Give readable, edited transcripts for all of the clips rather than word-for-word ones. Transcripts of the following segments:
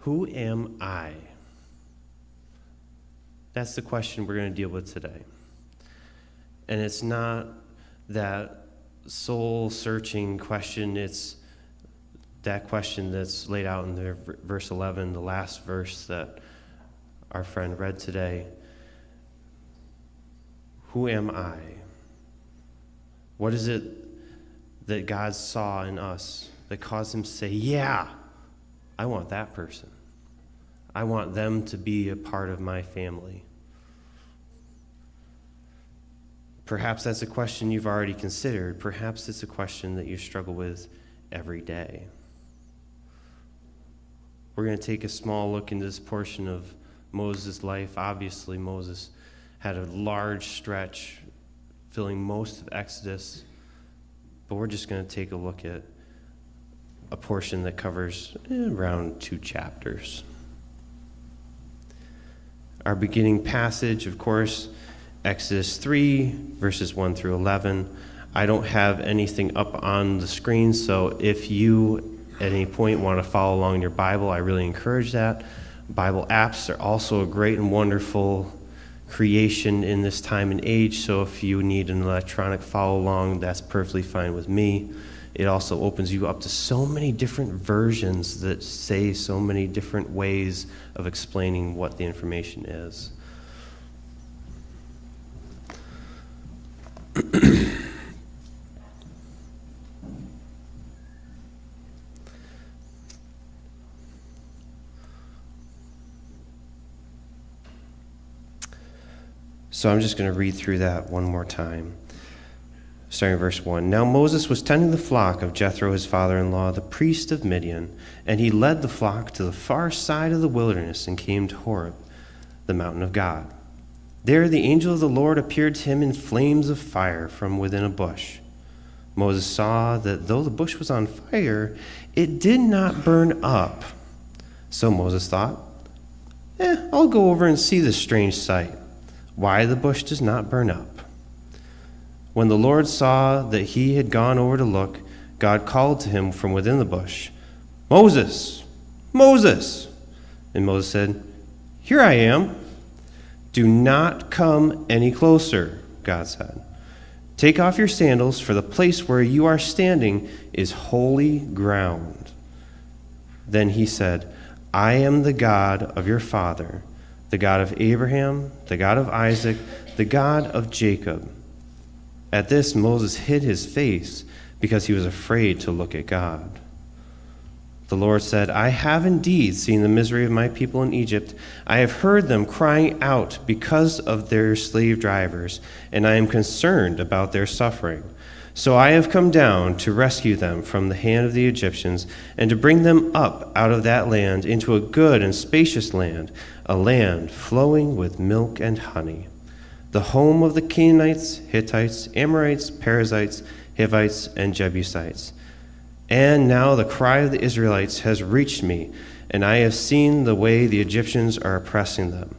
Who am I? That's the question we're going to deal with today. And it's not that soul-searching question. It's that question that's laid out in verse 11, the last verse that our friend read today. Who am I? What is it that God saw in us that caused him to say, yeah, I want that person. I want them to be a part of my family. Perhaps that's a question you've already considered. Perhaps it's a question that you struggle with every day. We're going to take a small look into this portion of Moses' life. Obviously, Moses had a large stretch filling most of Exodus, but we're just going to take a look at a portion that covers around 2 chapters. Our beginning passage, of course, Exodus 3, verses 1 through 11. I don't have anything up on the screen, so if you at any point want to follow along in your Bible, I really encourage that. Bible apps are also a great and wonderful creation in this time and age, so if you need an electronic follow along, that's perfectly fine with me. It also opens you up to so many different versions that say so many different ways of explaining what the information is. So I'm just going to read through that one more time. Starting in verse 1. Now Moses was tending the flock of Jethro, his father-in-law, the priest of Midian, and he led the flock to the far side of the wilderness and came to Horeb, the mountain of God. There the angel of the Lord appeared to him in flames of fire from within a bush. Moses saw that though the bush was on fire, it did not burn up. So Moses thought, I'll go over and see this strange sight, why the bush does not burn up. When the Lord saw that he had gone over to look, God called to him from within the bush, Moses, Moses! And Moses said, Here I am. Do not come any closer, God said. Take off your sandals, for the place where you are standing is holy ground. Then he said, I am the God of your father, the God of Abraham, the God of Isaac, the God of Jacob. At this, Moses hid his face because he was afraid to look at God. The Lord said, I have indeed seen the misery of my people in Egypt. I have heard them crying out because of their slave drivers, and I am concerned about their suffering. So I have come down to rescue them from the hand of the Egyptians and to bring them up out of that land into a good and spacious land, a land flowing with milk and honey, the home of the Canaanites, Hittites, Amorites, Perizzites, Hivites, and Jebusites. And now the cry of the Israelites has reached me, and I have seen the way the Egyptians are oppressing them.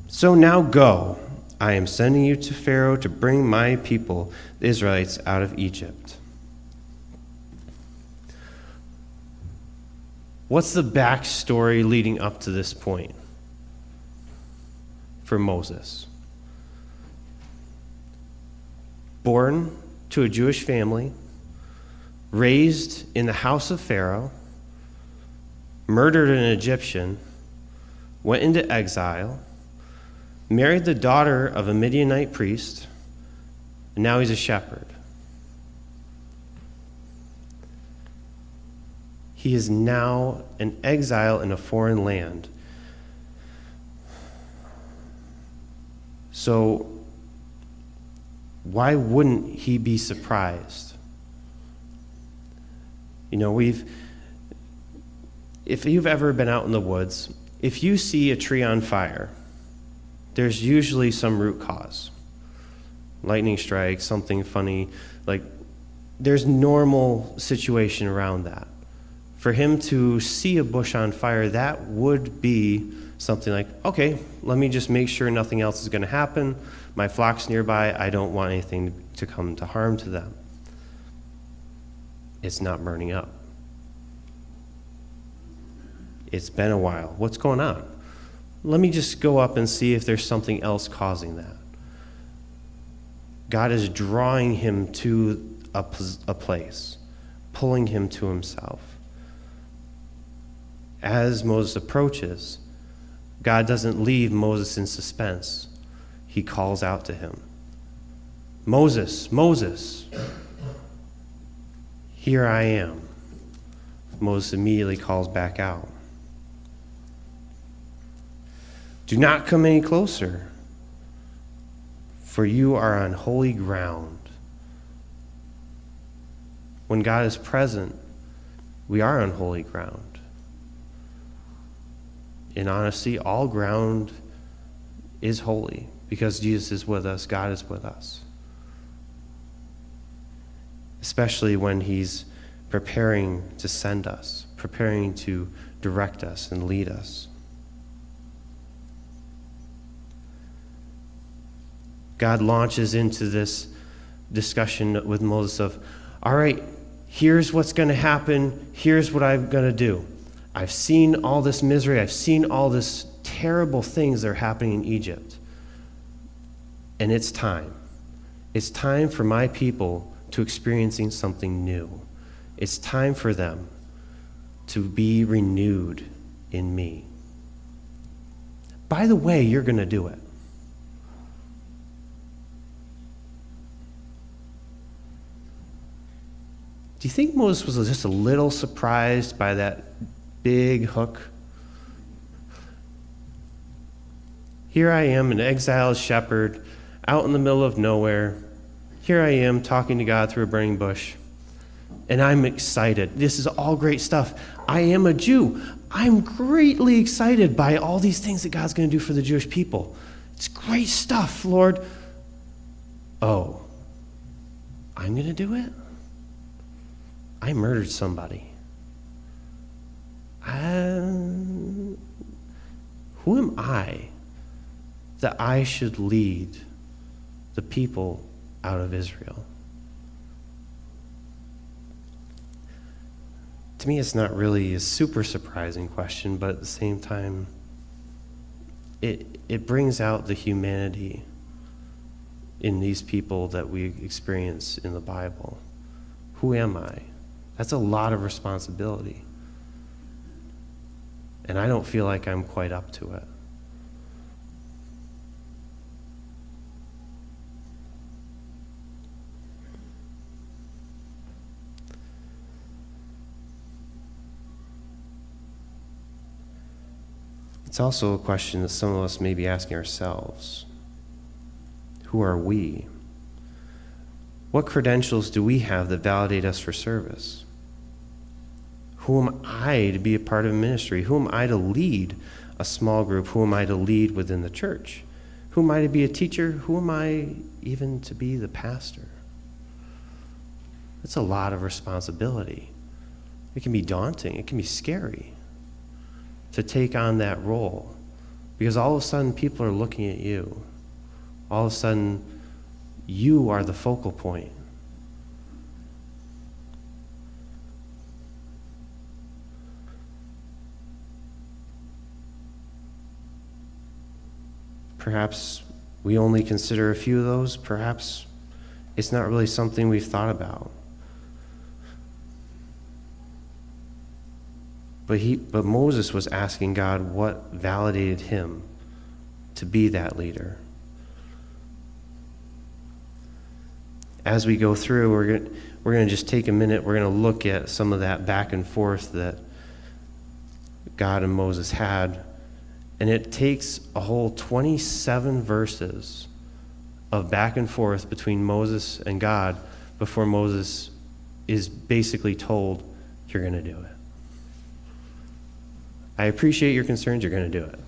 So now go. I am sending you to Pharaoh to bring my people, the Israelites, out of Egypt. What's the backstory leading up to this point for Moses? Born to a Jewish family, raised in the house of Pharaoh, murdered an Egyptian, went into exile, married the daughter of a Midianite priest, and now he's a shepherd. He is now an exile in a foreign land. So why wouldn't he be surprised? You know, if you've ever been out in the woods, if you see a tree on fire, there's usually some root cause. Lightning strike, something funny, like there's normal situation around that. For him to see a bush on fire, that would be something like, okay, let me just make sure nothing else is going to happen. My flock's nearby. I don't want anything to come to harm to them. It's not burning up. It's been a while. What's going on? Let me just go up and see if there's something else causing that. God is drawing him to a place, pulling him to himself. As Moses approaches, God doesn't leave Moses in suspense. He calls out to him, "Moses, Moses, here I am." Moses immediately calls back out. "Do not come any closer, for you are on holy ground." When God is present, we are on holy ground. In honesty, all ground is holy because Jesus is with us, God is with us. Especially when he's preparing to send us, preparing to direct us and lead us. God launches into this discussion with Moses of, all right, here's what's going to happen. Here's what I'm going to do. I've seen all this misery. I've seen all this terrible things that are happening in Egypt. And it's time. It's time for my people to experiencing something new. It's time for them to be renewed in me. By the way, you're going to do it. Do you think Moses was just a little surprised by that big hook? Here I am, an exiled shepherd, out in the middle of nowhere. Here I am talking to God through a burning bush. And I'm excited. This is all great stuff. I am a Jew. I'm greatly excited by all these things that God's going to do for the Jewish people. It's great stuff, Lord. Oh, I'm going to do it? I murdered somebody. Who am I that I should lead the people out of Israel? To me, it's not really a super surprising question, but at the same time, it brings out the humanity in these people that we experience in the Bible. Who am I? That's a lot of responsibility. And I don't feel like I'm quite up to it. It's also a question that some of us may be asking ourselves. Who are we? What credentials do we have that validate us for service? Who am I to be a part of a ministry? Who am I to lead a small group? Who am I to lead within the church? Who am I to be a teacher? Who am I even to be the pastor? That's a lot of responsibility. It can be daunting. It can be scary to take on that role because all of a sudden people are looking at you. All of a sudden you are the focal point. Perhaps we only consider a few of those. Perhaps it's not really something we've thought about. But Moses was asking God what validated him to be that leader. As we go through, we're going to just take a minute. We're going to look at some of that back and forth that God and Moses had. And it takes a whole 27 verses of back and forth between Moses and God before Moses is basically told, you're going to do it. I appreciate your concerns, you're going to do it.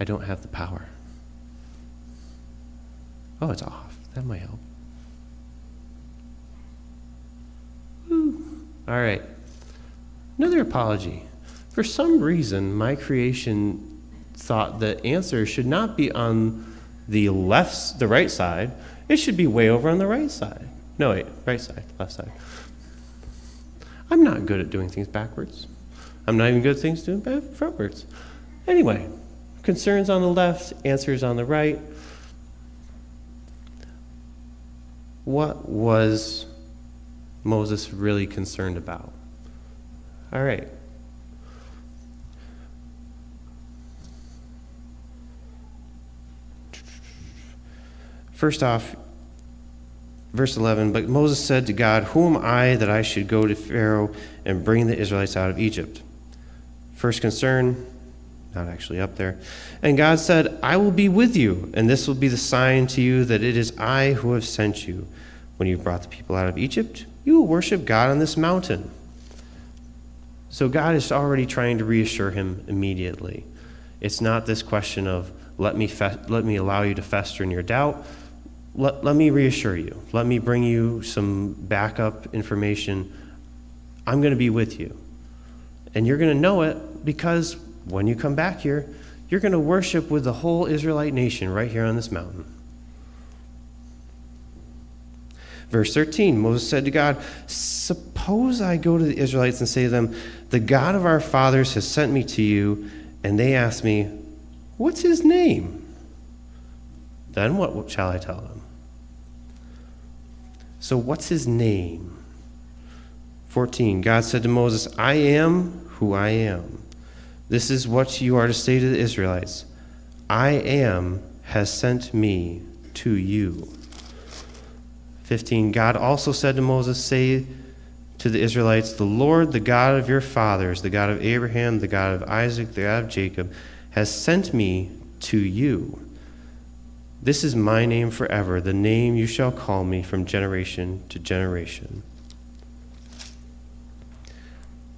I don't have the power. Oh, it's off. That might help. Woo. All right. Another apology. For some reason, my creation thought the answer should not be on the right side. It should be way over on the right side. No, wait, right side, left side. I'm not good at doing things backwards. I'm not even good at things doing frontwards. Anyway, concerns on the left, answers on the right. What was Moses really concerned about? All right. First off, verse 11, but Moses said to God, who am I that I should go to Pharaoh and bring the Israelites out of Egypt? First concern, not actually up there. And God said, I will be with you, and this will be the sign to you that it is I who have sent you. When you've brought the people out of Egypt, you will worship God on this mountain. So God is already trying to reassure him immediately. It's not this question of, let me allow you to fester in your doubt. Let me reassure you. Let me bring you some backup information. I'm going to be with you. And you're going to know it because when you come back here, you're going to worship with the whole Israelite nation right here on this mountain. Verse 13, Moses said to God, suppose I go to the Israelites and say to them, the God of our fathers has sent me to you, and they ask me, what's his name? Then what shall I tell them? So what's his name? 14, God said to Moses, I am who I am. This is what you are to say to the Israelites. I am has sent me to you. 15, God also said to Moses, say to the Israelites, the Lord, the God of your fathers, the God of Abraham, the God of Isaac, the God of Jacob, has sent me to you. This is my name forever, the name you shall call me from generation to generation.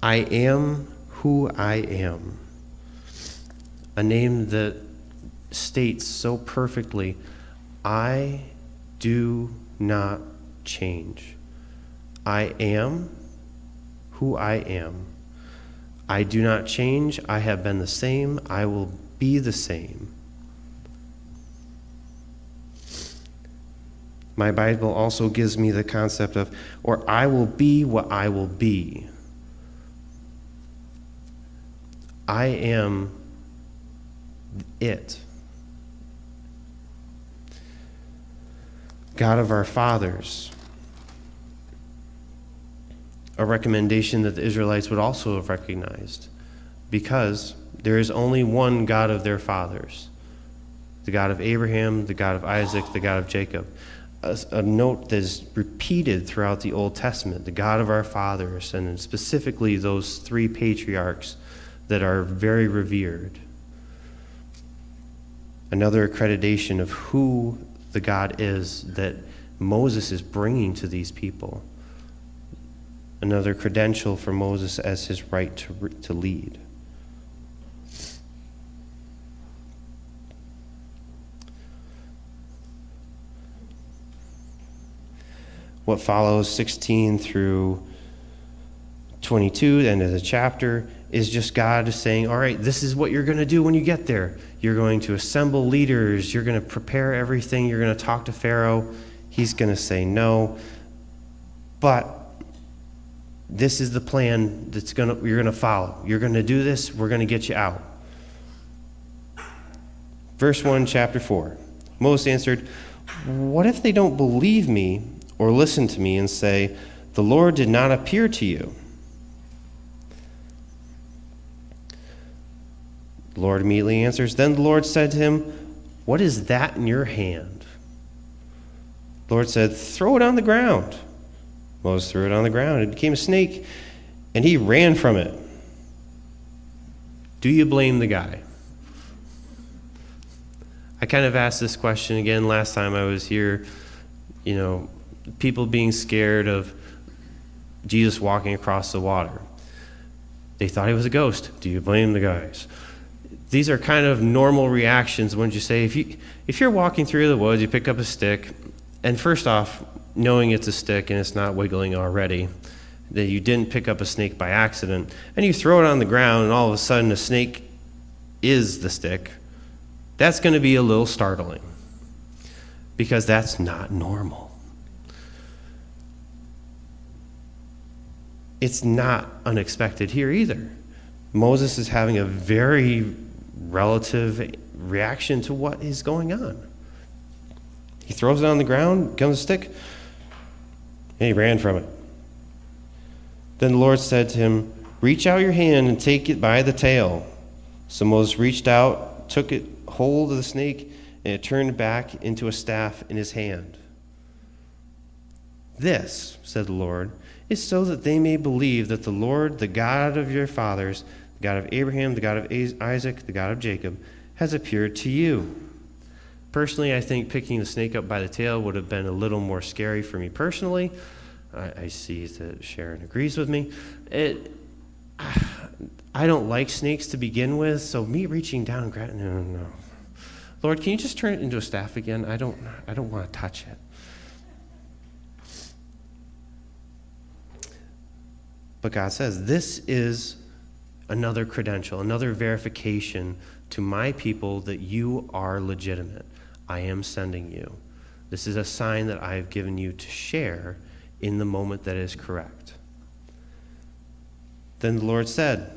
I am who I am. A name that states so perfectly, I do not change. I am who I am. I do not change. I have been the same. I will be the same. My Bible also gives me the concept of, or I will be what I will be. I am it. God of our fathers. A recommendation that the Israelites would also have recognized, because there is only one God of their fathers, the God of Abraham, the God of Isaac, the God of Jacob. A note that is repeated throughout the Old Testament, the God of our fathers, and specifically those three patriarchs that are very revered. Another accreditation of who the God is that Moses is bringing to these people. Another credential for Moses as his right to lead. What follows 16 through 22, the end of the chapter, is just God saying, all right, this is what you're going to do when you get there. You're going to assemble leaders. You're going to prepare everything. You're going to talk to Pharaoh. He's going to say no. But this is the plan you're going to follow. You're going to do this. We're going to get you out. Verse 1, chapter 4. Moses answered, what if they don't believe me or listen to me and say, the Lord did not appear to you? The Lord immediately answers, then the Lord said to him, what is that in your hand? The Lord said, throw it on the ground. Moses threw it on the ground. It became a snake, and he ran from it. Do you blame the guy? I kind of asked this question again last time I was here. People being scared of Jesus walking across the water. They thought he was a ghost. Do you blame the guys? These are kind of normal reactions. Wouldn't you say, if you're walking through the woods, you pick up a stick, and first off, knowing it's a stick and it's not wiggling already, that you didn't pick up a snake by accident, and you throw it on the ground and all of a sudden a snake is the stick, that's going to be a little startling because that's not normal. it's not unexpected here either. Moses is having a very relative reaction to what is going on. He throws it on the ground, comes a stick, and he ran from it. Then the Lord said to him, "Reach out your hand and take it by the tail." So Moses reached out, took it hold of the snake, and it turned back into a staff in his hand. "This," said the Lord, "is so that they may believe that the Lord, the God of your fathers, the God of Abraham, the God of Isaac, the God of Jacob, has appeared to you." Personally, I think picking the snake up by the tail would have been a little more scary for me personally. I see that Sharon agrees with me. I don't like snakes to begin with, so me reaching down and grabbing, no. Lord, can you just turn it into a staff again? I don't want to touch it. But God says, this is another credential, another verification to my people that you are legitimate. I am sending you. This is a sign that I have given you to share in the moment that is correct. Then the Lord said,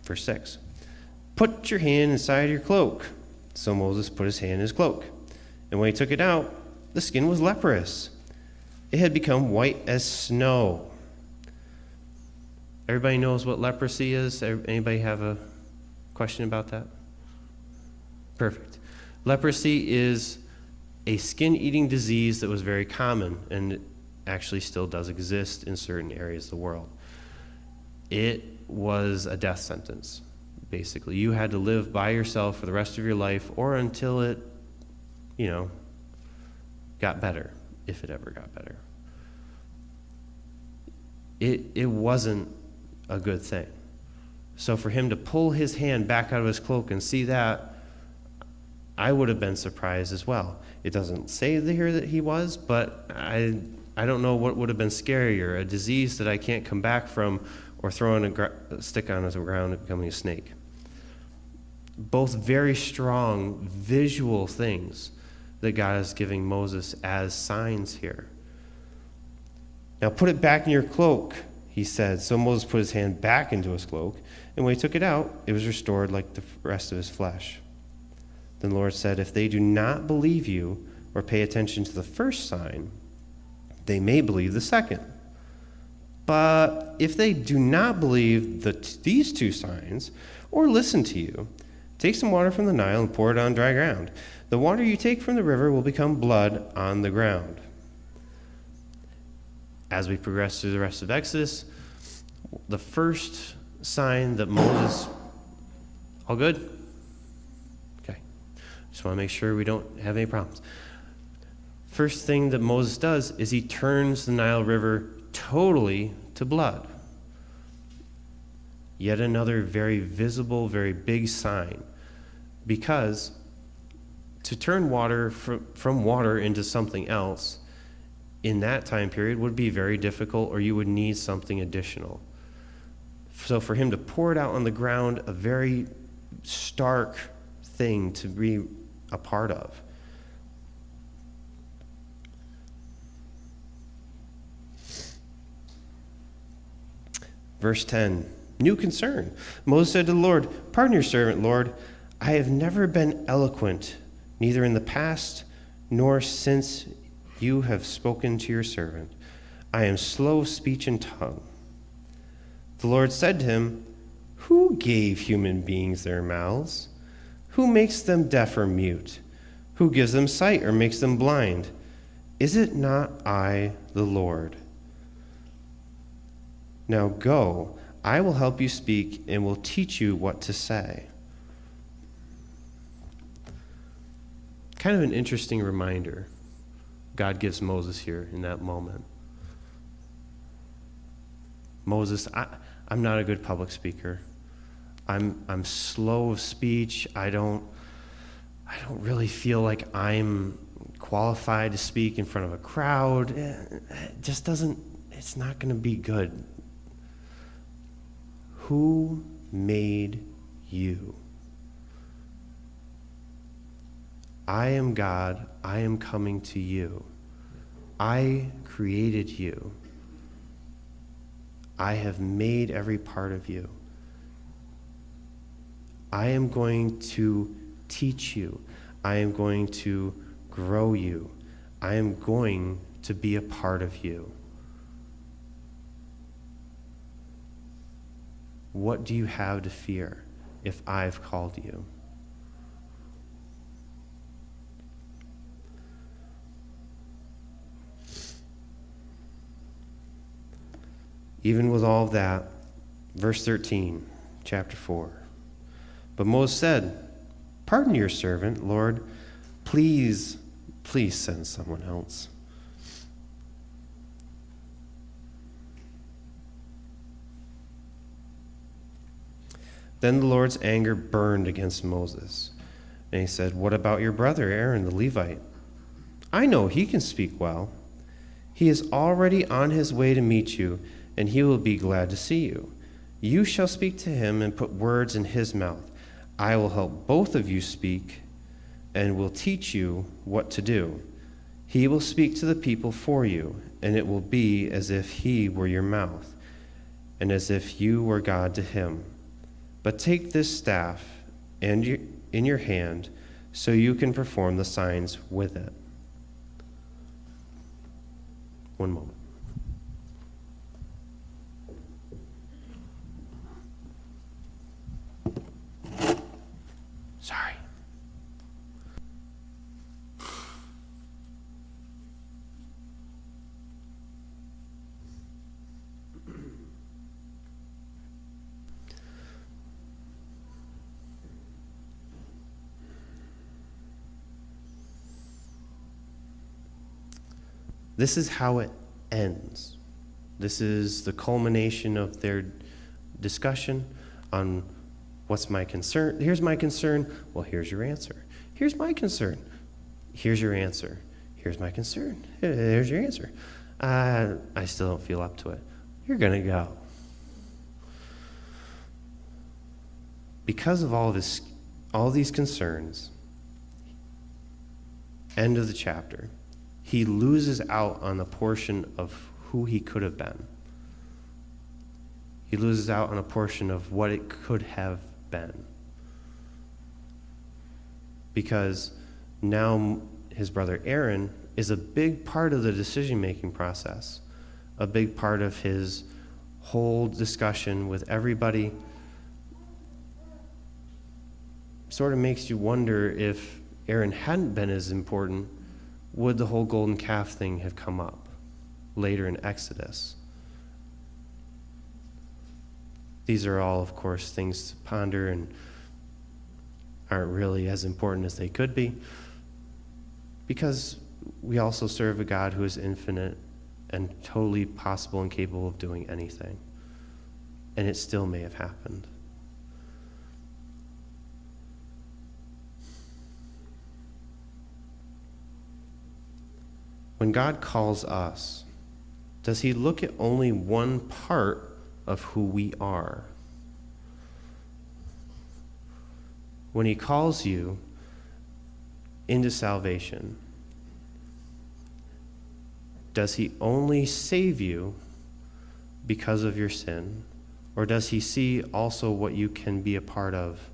verse 6, "Put your hand inside your cloak." So Moses put his hand in his cloak. And when he took it out, the skin was leprous. It had become white as snow. Everybody knows what leprosy is? Anybody have a question about that? Perfect. Leprosy is a skin-eating disease that was very common and actually still does exist in certain areas of the world. It was a death sentence, basically. You had to live by yourself for the rest of your life or until it, got better, if it ever got better. It wasn't a good thing. So for him to pull his hand back out of his cloak and see that, I would have been surprised as well. It doesn't say here that he was, but I don't know what would have been scarier, a disease that I can't come back from or throwing a stick on the ground and becoming a snake. Both very strong visual things that God is giving Moses as signs here. "Now put it back in your cloak," he said. So Moses put his hand back into his cloak, and when he took it out, it was restored like the rest of his flesh. Then the Lord said, "If they do not believe you or pay attention to the first sign, they may believe the second. But if they do not believe these two signs or listen to you, take some water from the Nile and pour it on dry ground. The water you take from the river will become blood on the ground." As we progress through the rest of Exodus, the first sign that Moses... All good? Okay. Just want to make sure we don't have any problems. First thing that Moses does is he turns the Nile River totally to blood. Yet another very visible, very big sign. Because to turn water from water into something else in that time period would be very difficult, or you would need something additional. So for him to pour it out on the ground, a very stark thing to be a part of. Verse 10, new concern. Moses said to the Lord, "Pardon your servant, Lord. I have never been eloquent, neither in the past nor since you have spoken to your servant. I am slow of speech and tongue." The Lord said to him, "Who gave human beings their mouths? Who makes them deaf or mute? Who gives them sight or makes them blind? Is it not I, the Lord? Now go, I will help you speak and will teach you what to say." Kind of an interesting reminder God gives Moses here in that moment. Moses, I'm not a good public speaker. I'm slow of speech. I don't really feel like I'm qualified to speak in front of a crowd. It just doesn't, it's not going to be good. Who made you? I am God. I am coming to you. I created you. I have made every part of you. I am going to teach you. I am going to grow you. I am going to be a part of you. What do you have to fear if I've called you? Even with all of that, verse 13, chapter 4. But Moses said, "Pardon your servant, Lord. Please send someone else." Then the Lord's anger burned against Moses. And he said, "What about your brother Aaron the Levite? I know he can speak well. He is already on his way to meet you, and he will be glad to see you. You shall speak to him and put words in his mouth. I will help both of you speak and will teach you what to do. He will speak to the people for you, and it will be as if he were your mouth, and as if you were God to him. But take this staff in your hand so you can perform the signs with it." One moment. Sorry. This is how it ends. This is the culmination of their discussion on what's my concern. Here's my concern. Well, here's your answer. Here's my concern. Here's your answer. Here's my concern. Here's your answer. I still don't feel up to it. You're going to go. Because of all these concerns, end of the chapter, he loses out on a portion of who he could have been. He loses out on a portion of what it could have been. Because now his brother Aaron is a big part of the decision-making process, a big part of his whole discussion with everybody. Sort of makes you wonder, if Aaron hadn't been as important, would the whole golden calf thing have come up later in Exodus? These are all, of course, things to ponder and aren't really as important as they could be, because we also serve a God who is infinite and totally possible and capable of doing anything. And it still may have happened. When God calls us, does he look at only one part of who we are? When he calls you into salvation, does he only save you because of your sin, or does he see also what you can be a part of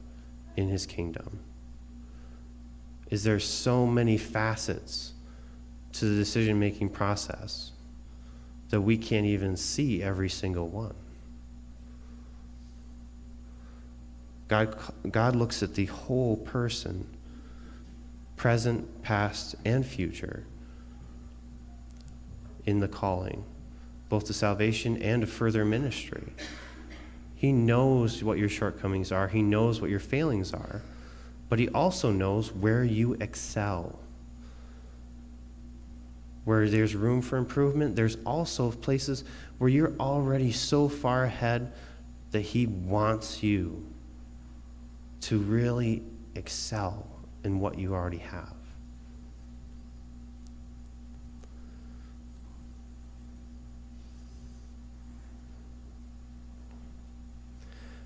in his kingdom? Is there so many facets to the decision-making process that we can't even see every single one? God looks at the whole person, present, past, and future, in the calling, both to salvation and to further ministry. He knows what your shortcomings are. He knows what your failings are. But he also knows where you excel. Where there's room for improvement, there's also places where you're already so far ahead that he wants you to really excel in what you already have.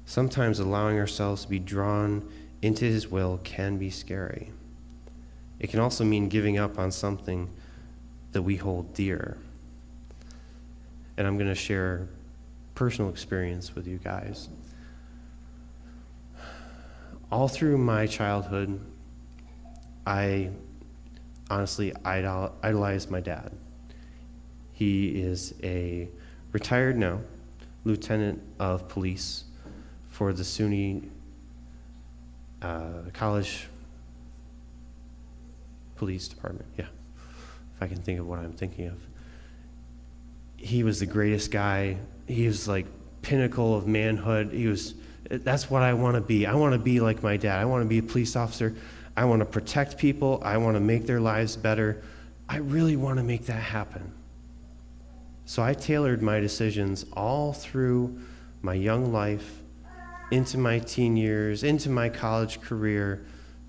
Sometimes allowing ourselves to be drawn into his will can be scary. It can also mean giving up on something that we hold dear. And I'm going to share personal experience with you guys. All through my childhood, I honestly idolized my dad. He is a retired now lieutenant of police for the SUNY College Police Department. Yeah, if I can think of what I'm thinking of. He was the greatest guy. He was like pinnacle of manhood. That's what I want to be. I want to be like my dad. I want to be a police officer. I want to protect people. I want to make their lives better. I really want to make that happen. So I tailored my decisions all through my young life, into my teen years, into my college career,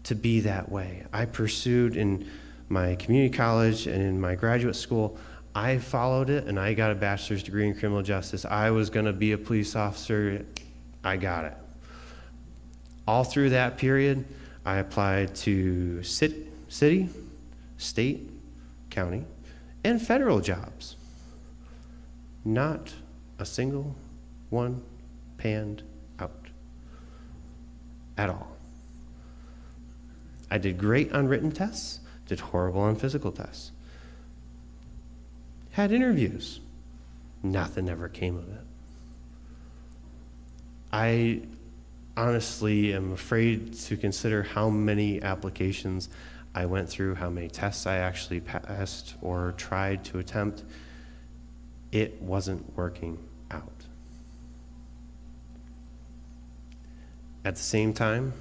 to be that way. I pursued in my community college and in my graduate school, I followed it, and I got a bachelor's degree in criminal justice. I was going to be a police officer. I got it. All through that period, I applied to city, state, county, and federal jobs. Not a single one panned out at all. I did great on written tests, did horrible on physical tests. Had interviews. Nothing ever came of it. I honestly am afraid to consider how many applications I went through, how many tests I actually passed or tried to attempt. It wasn't working out. At the same time,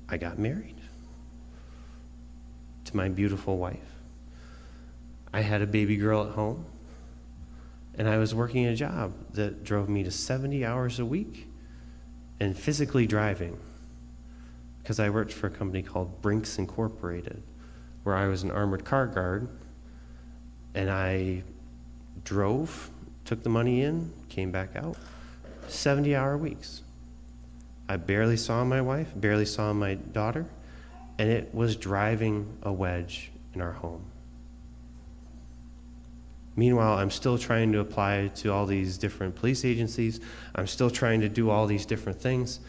I got married to my beautiful wife. I had a baby girl at home, and I was working a job that drove me to 70 hours a week and physically driving, because I worked for a company called Brinks Incorporated, where I was an armored car guard, and I drove, took the money in, came back out, 70-hour weeks. I barely saw my wife, barely saw my daughter, and it was driving a wedge in our home. Meanwhile, I'm still trying to apply to all these different police agencies. I'm still trying to do all these different things.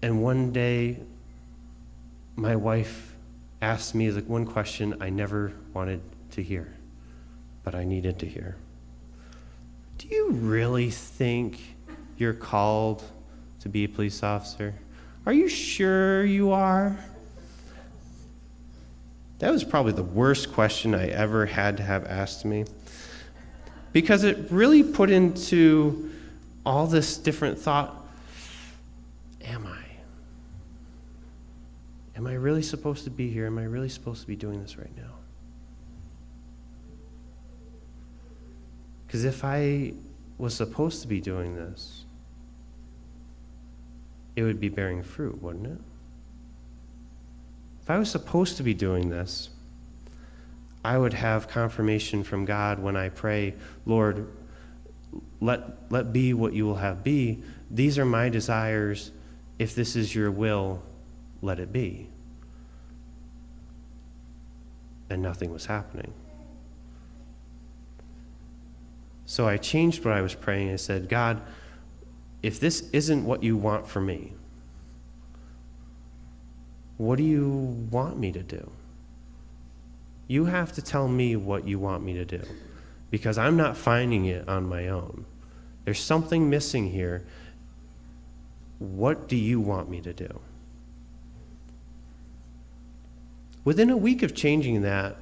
And one day, my wife asked me the one question I never wanted to hear, but I needed to hear. Do you really think you're called to be a police officer? Are you sure you are? That was probably the worst question I ever had to have asked me, because it really put into all this different thought. Am I? Am I really supposed to be here? Am I really supposed to be doing this right now? Because if I was supposed to be doing this, it would be bearing fruit, wouldn't it? If I was supposed to be doing this, I would have confirmation from God when I pray, Lord, let be what you will have be. These are my desires. If this is your will, let it be. And nothing was happening. So I changed what I was praying. I said, God, if this isn't what you want for me, what do you want me to do? You have to tell me what you want me to do, because I'm not finding it on my own. There's something missing here. What do you want me to do? Within a week of changing that,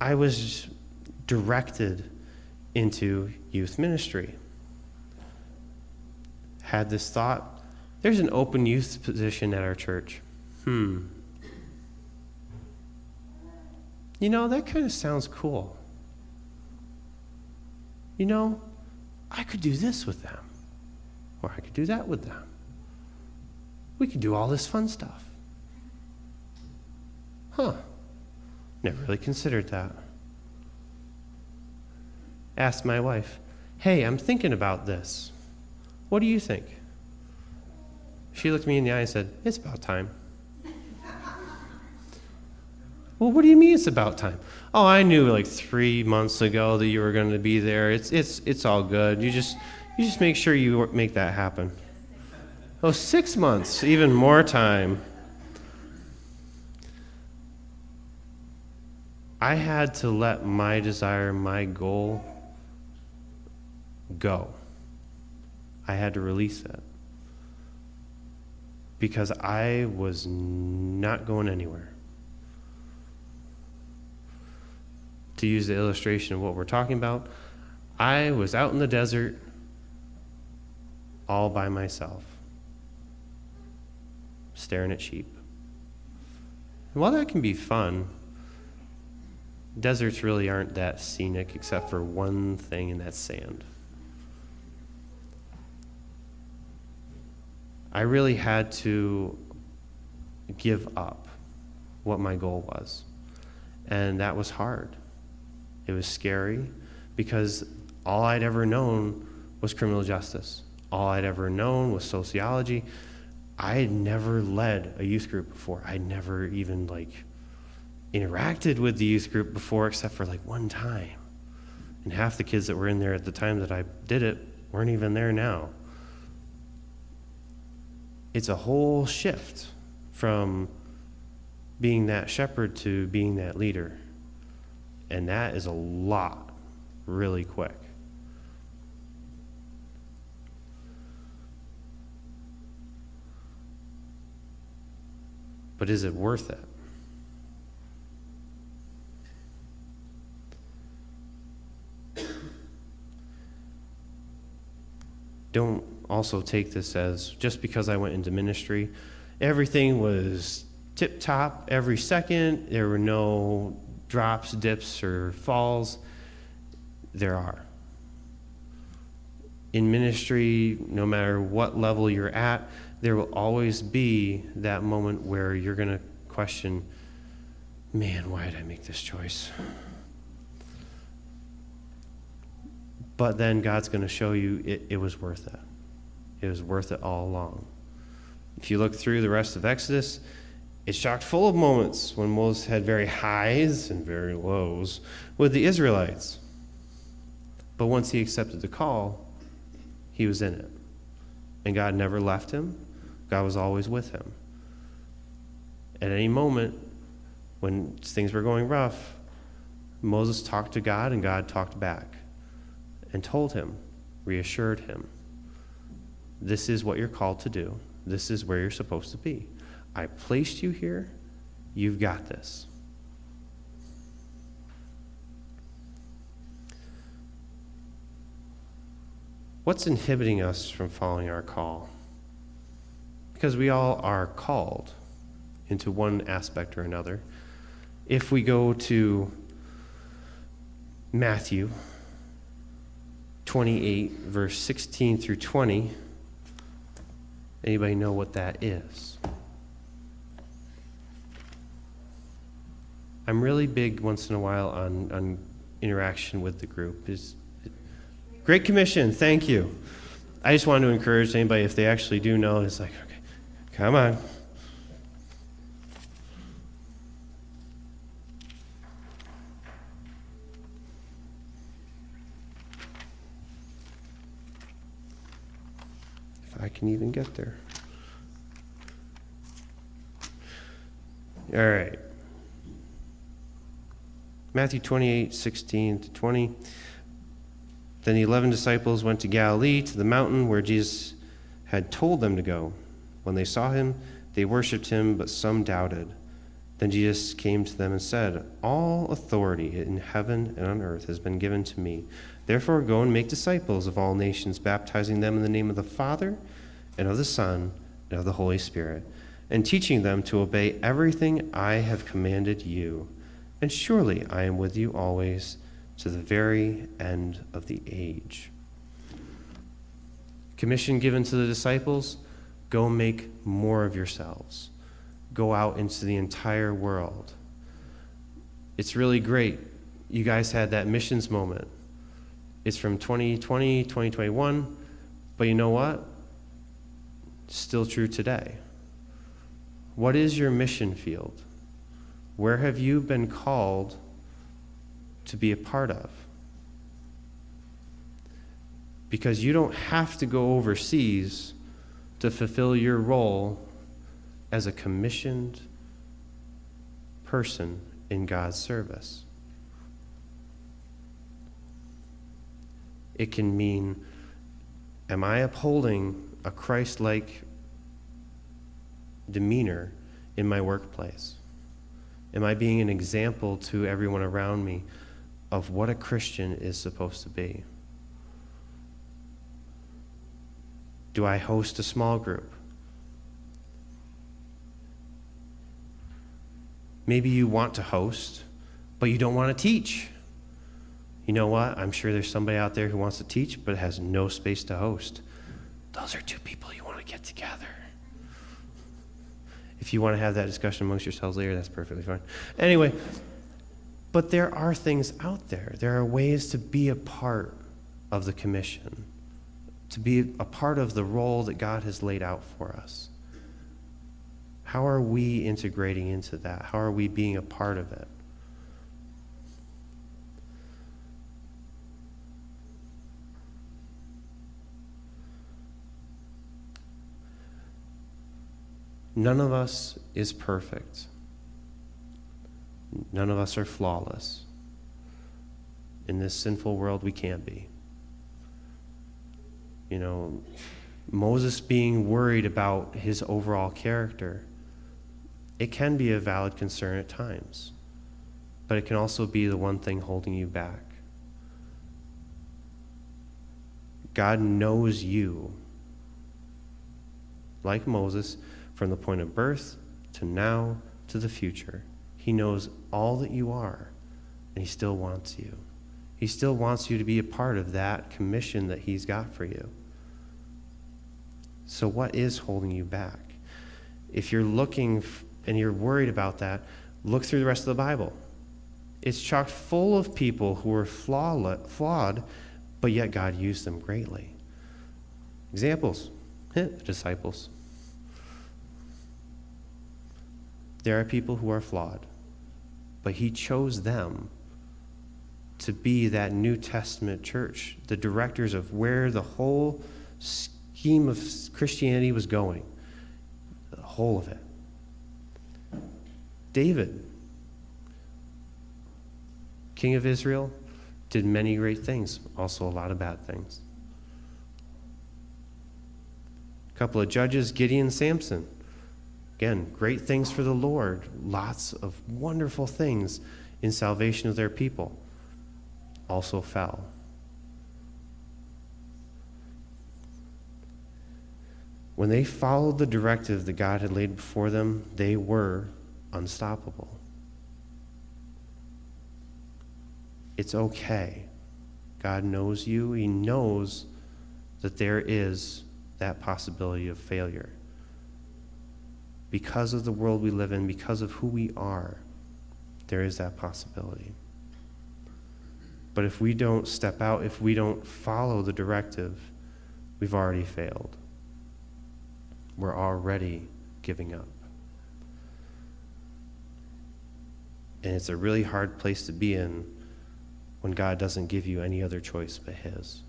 I was directed into youth ministry. Had this thought, there's an open youth position at our church. You know, that kind of sounds cool. You know, I could do this with them, or I could do that with them. We could do all this fun stuff. Never really considered that. Asked my wife, hey, I'm thinking about this. What do you think? She looked me in the eye and said, it's about time. Well, what do you mean it's about time? Oh, I knew like 3 months ago that you were going to be there. It's all good. You just make sure you make that happen. Oh, 6 months, even more time. I had to let my desire, my goal go. I had to release it. Because I was not going anywhere. To use the illustration of what we're talking about, I was out in the desert all by myself, staring at sheep. And while that can be fun, deserts really aren't that scenic except for one thing, and that's sand. I really had to give up what my goal was. And that was hard. It was scary because all I'd ever known was criminal justice. All I'd ever known was sociology. I had never led a youth group before. I'd never even interacted with the youth group before except for one time. And half the kids that were in there at the time that I did it weren't even there now. It's a whole shift from being that shepherd to being that leader. And that is a lot really quick. But is it worth it? Don't also take this as just because I went into ministry, everything was tip-top every second. There were no drops, dips, or falls. There are. In ministry, no matter what level you're at, there will always be that moment where you're going to question, man, why did I make this choice? But then God's going to show you it was worth it. It was worth it all along. If you look through the rest of Exodus, it's chock full of moments when Moses had very highs and very lows with the Israelites. But once he accepted the call, he was in it. And God never left him. God was always with him. At any moment, when things were going rough, Moses talked to God and God talked back and told him, reassured him, this is what you're called to do. This is where you're supposed to be. I placed you here. You've got this. What's inhibiting us from following our call? Because we all are called into one aspect or another. If we go to Matthew 28, verse 16 through 20, anybody know what that is? I'm really big once in a while on interaction with the group. Great Commission, thank you. I just wanted to encourage anybody, if they actually do know, it's okay, come on. If I can even get there. All right. Matthew 28, 16 to 20. Then the 11 disciples went to Galilee, to the mountain where Jesus had told them to go. When they saw him, they worshipped him, but some doubted. Then Jesus came to them and said, all authority in heaven and on earth has been given to me. Therefore go and make disciples of all nations, baptizing them in the name of the Father and of the Son and of the Holy Spirit, and teaching them to obey everything I have commanded you. And surely I am with you always to the very end of the age. Commission given to the disciples, go make more of yourselves. Go out into the entire world. It's really great. You guys had that missions moment. It's from 2020, 2021, but you know what? It's still true today. What is your mission field? Where have you been called to be a part of? Because you don't have to go overseas to fulfill your role as a commissioned person in God's service. It can mean, am I upholding a Christ-like demeanor in my workplace? Am I being an example to everyone around me of what a Christian is supposed to be? Do I host a small group? Maybe you want to host, but you don't want to teach. You know what? I'm sure there's somebody out there who wants to teach, but has no space to host. Those are two people you want to get together. If you want to have that discussion amongst yourselves later, that's perfectly fine. Anyway, but there are things out there. There are ways to be a part of the commission, to be a part of the role that God has laid out for us. How are we integrating into that? How are we being a part of it? None of us is perfect. None of us are flawless. In this sinful world, we can't be. You know, Moses being worried about his overall character, it can be a valid concern at times, but it can also be the one thing holding you back. God knows you, like Moses, from the point of birth to now to the future. He knows all that you are, and he still wants you. He still wants you to be a part of that commission that he's got for you. So what is holding you back? If you're looking and you're worried about that, look through the rest of the Bible. It's chock full of people who were flawed, but yet God used them greatly. Examples, the disciples. There are people who are flawed, but he chose them to be that New Testament church, the directors of where the whole scheme of Christianity was going, the whole of it. David, king of Israel, did many great things, also a lot of bad things. A couple of judges, Gideon, Samson. Again, great things for the Lord. Lots of wonderful things in salvation of their people. Also fell. When they followed the directive that God had laid before them, they were unstoppable. It's okay. God knows you. He knows that there is that possibility of failure. Because of the world we live in, because of who we are, there is that possibility. But if we don't step out, if we don't follow the directive, we've already failed. We're already giving up. And it's a really hard place to be in when God doesn't give you any other choice but his.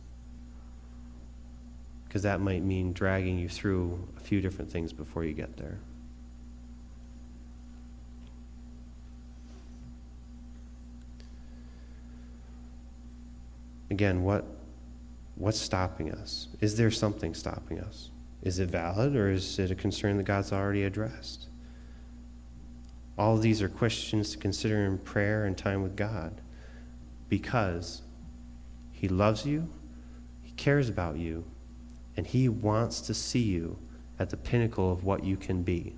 Because that might mean dragging you through a few different things before you get there. Again, what's stopping us? Is there something stopping us? Is it valid, or is it a concern that God's already addressed? All of these are questions to consider in prayer and time with God, because he loves you, he cares about you, and he wants to see you at the pinnacle of what you can be,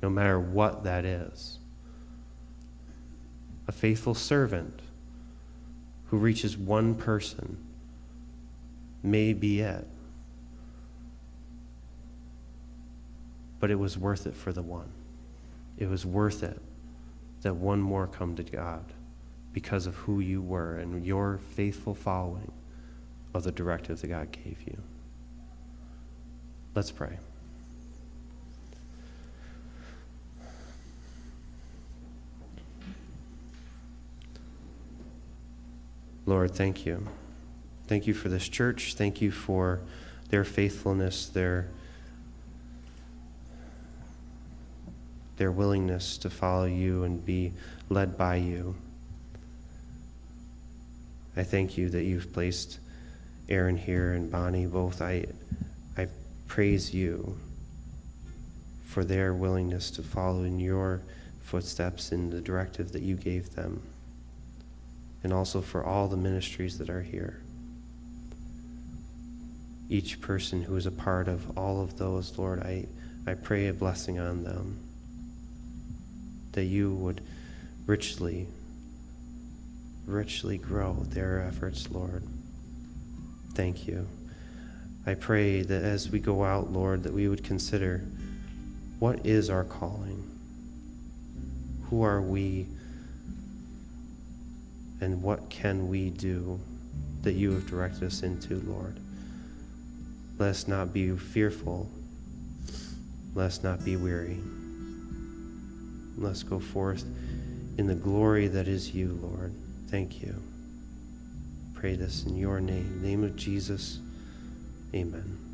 no matter what that is. A faithful servant who reaches one person may be it. But it was worth it for the one. It was worth it that one more come to God because of who you were and your faithful following of the directive that God gave you. Let's pray. Lord, thank you. Thank you for this church. Thank you for their faithfulness, their willingness to follow you and be led by you. I thank you that you've placed Aaron here and Bonnie both. I praise you for their willingness to follow in your footsteps in the directive that you gave them, and also for all the ministries that are here. Each person who is a part of all of those, Lord, I pray a blessing on them, that you would richly grow their efforts, Lord. Thank you. I pray that as we go out, Lord, that we would consider, what is our calling? Who are we? And what can we do that you have directed us into, Lord? Let us not be fearful. Let us not be weary. Let us go forth in the glory that is you, Lord. Thank you. Pray this in your name of Jesus. Amen.